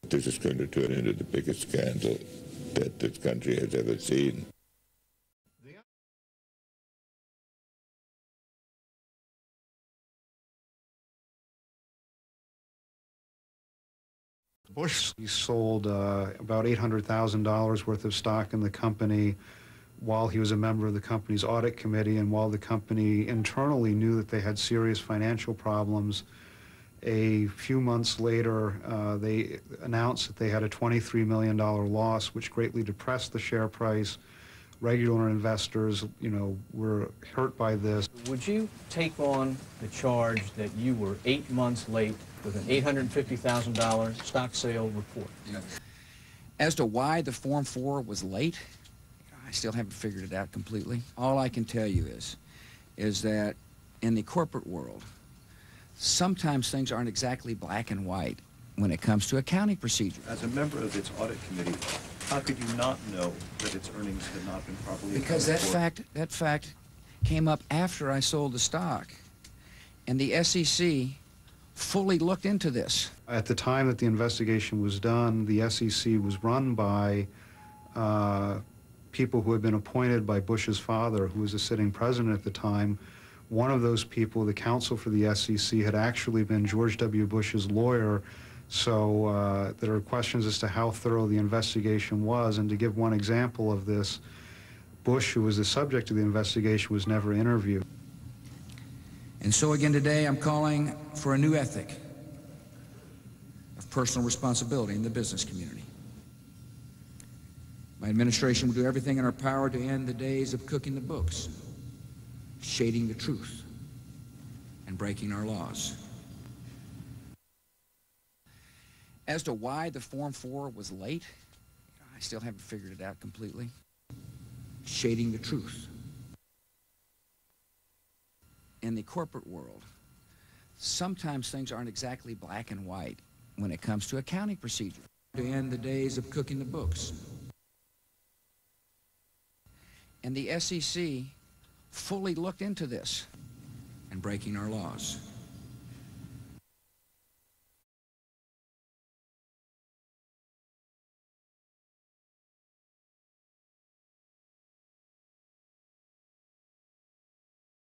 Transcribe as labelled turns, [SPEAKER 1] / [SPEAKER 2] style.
[SPEAKER 1] This is going to turn into the biggest scandal that this country has ever seen.
[SPEAKER 2] Bush sold about $800,000 worth of stock in the company while he was a member of the company's audit committee, and while the company internally knew that they had serious financial problems. A few months later, they announced that they had a $23 million loss, which greatly depressed the share price. Regular investors, were hurt by this.
[SPEAKER 3] Would you take on the charge that you were 8 months late with an $850,000 stock sale report?
[SPEAKER 4] As to why the Form 4 was late, I still haven't figured it out completely. All I can tell you is that in the corporate world, sometimes things aren't exactly black and white when it comes to accounting procedure.
[SPEAKER 5] As a member of its audit committee, how could you not know that its earnings had not been properly accounted for?
[SPEAKER 4] Because that fact came up after I sold the stock, and the SEC fully looked into this.
[SPEAKER 2] At the time that the investigation was done, the SEC was run by people who had been appointed by Bush's father, who was a sitting president at the time. One of those people, the counsel for the SEC, had actually been George W. Bush's lawyer. So there are questions as to how thorough the investigation was. And to give one example of this, Bush, who was the subject of the investigation, was never interviewed.
[SPEAKER 4] And so again today, I'm calling for a new ethic of personal responsibility in the business community. My administration will do everything in our power to end the days of cooking the books, shading the truth, and breaking our laws. As to why the Form 4 was late, I still haven't figured it out completely. Shading the truth. In the corporate world, sometimes things aren't exactly black and white when it comes to accounting procedure. To end the days of cooking the books. And the SEC fully looked into this and breaking our laws.